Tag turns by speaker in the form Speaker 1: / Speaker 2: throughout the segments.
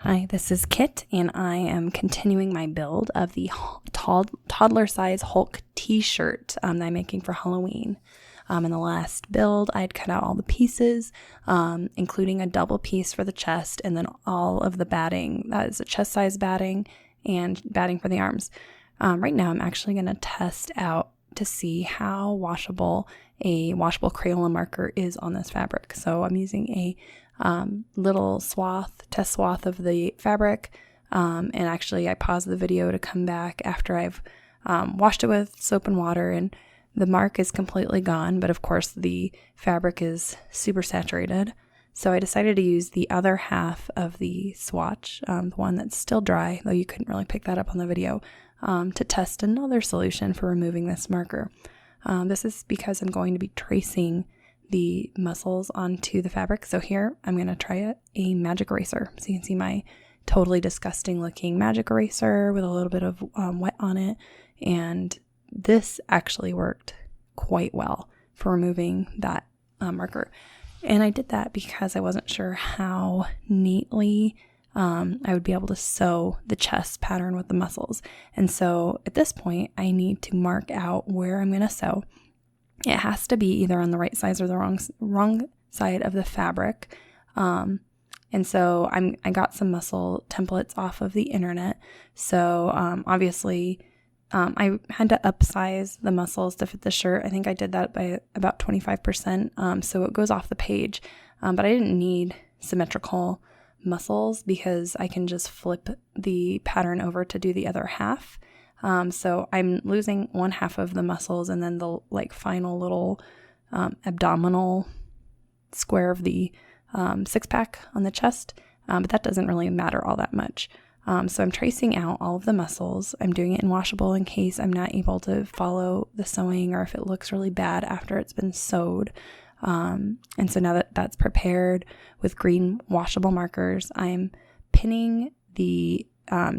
Speaker 1: Hi, this is Kit, and I am continuing my build of the toddler size Hulk t-shirt that I'm making for Halloween. In the last build, I had cut out all the pieces, including a double piece for the chest, and then all of the batting. That is a chest size batting and batting for the arms. Right now, I'm actually going to test out to see how washable a washable Crayola marker is on this fabric. So I'm using a little test swath of the fabric, and actually I paused the video to come back after I've washed it with soap and water, and the mark is completely gone, but of course the fabric is super saturated. So I decided to use the other half of the swatch, the one that's still dry, though you couldn't really pick that up on the video, to test another solution for removing this marker. This is because I'm going to be tracing the muscles onto the fabric. So here I'm going to try a magic eraser. So you can see my totally disgusting looking magic eraser with a little bit of wet on it. And this actually worked quite well for removing that marker. And I did that because I wasn't sure how neatly I would be able to sew the chest pattern with the muscles. And so at this point, I need to mark out where I'm going to sew. It has to be either on the right side or the wrong side of the fabric. And so I got some muscle templates off of the internet. So obviously I had to upsize the muscles to fit the shirt. I think I did that by about 25%. So it goes off the page. But I didn't need symmetrical muscles because I can just flip the pattern over to do the other half. So I'm losing one half of the muscles and then the final little abdominal square of the six-pack on the chest, but that doesn't really matter all that much. So I'm tracing out all of the muscles. I'm doing it in washable in case I'm not able to follow the sewing or if it looks really bad after it's been sewed. And so now that that's prepared with green washable markers, I'm pinning the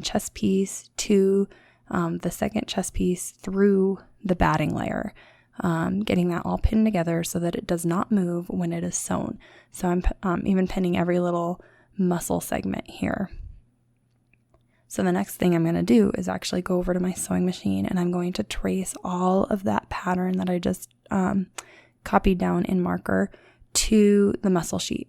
Speaker 1: chest piece to the second chest piece through the batting layer, getting that all pinned together so that it does not move when it is sewn. So I'm even pinning every little muscle segment here. So the next thing I'm going to do is actually go over to my sewing machine and I'm going to trace all of that pattern that I just copied down in marker to the muscle sheet,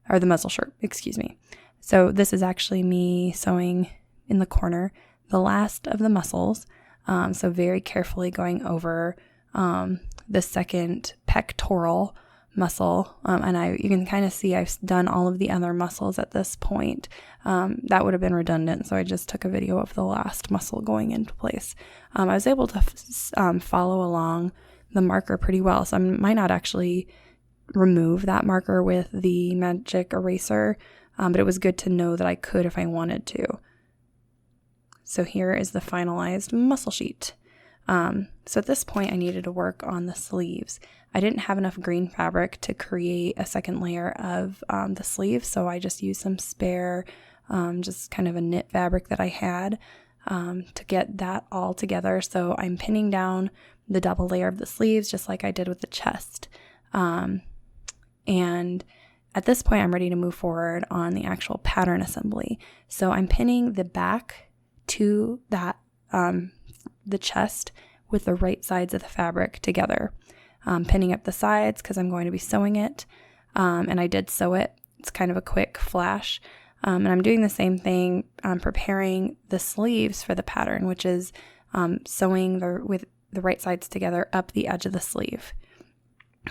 Speaker 1: or the muscle shirt, excuse me. So this is actually me sewing in the corner the last of the muscles, so very carefully going over the second pectoral muscle, and you can kind of see I've done all of the other muscles at this point. That would have been redundant, so I just took a video of the last muscle going into place. I was able to follow along the marker pretty well, so I might not actually remove that marker with the magic eraser, but it was good to know that I could if I wanted to. So here is the finalized muscle sheet. So at this point, I needed to work on the sleeves. I didn't have enough green fabric to create a second layer of the sleeve, so I just used some spare, just kind of a knit fabric that I had to get that all together. So I'm pinning down the double layer of the sleeves, just like I did with the chest. And at this point, I'm ready to move forward on the actual pattern assembly. So I'm pinning the back to that the chest with the right sides of the fabric together, pinning up the sides because I'm going to be sewing it, and I did sew it. It's kind of a quick flash, and I'm doing the same thing, preparing the sleeves for the pattern, which is sewing with the right sides together up the edge of the sleeve.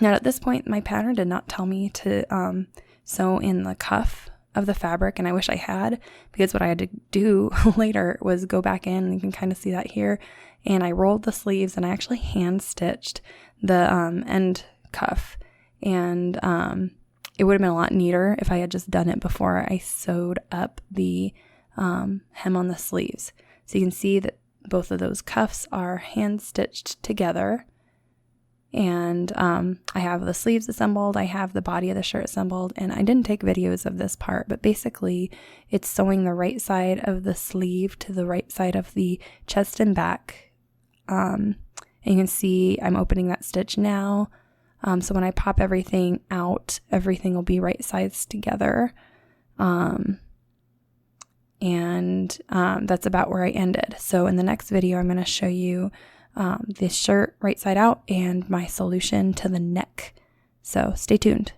Speaker 1: Now at this point, my pattern did not tell me to sew in the cuff of the fabric, and I wish I had, because what I had to do later was go back in, and you can kind of see that here, and I rolled the sleeves and I actually hand stitched the end cuff, and it would have been a lot neater if I had just done it before I sewed up the hem on the sleeves. So you can see that both of those cuffs are hand stitched together. And I have the sleeves assembled, I have the body of the shirt assembled, and I didn't take videos of this part, but basically it's sewing the right side of the sleeve to the right side of the chest and back. And you can see I'm opening that stitch now. So when I pop everything out, everything will be right sides together. and that's about where I ended. So in the next video, I'm going to show you this shirt right side out and my solution to the neck. So stay tuned.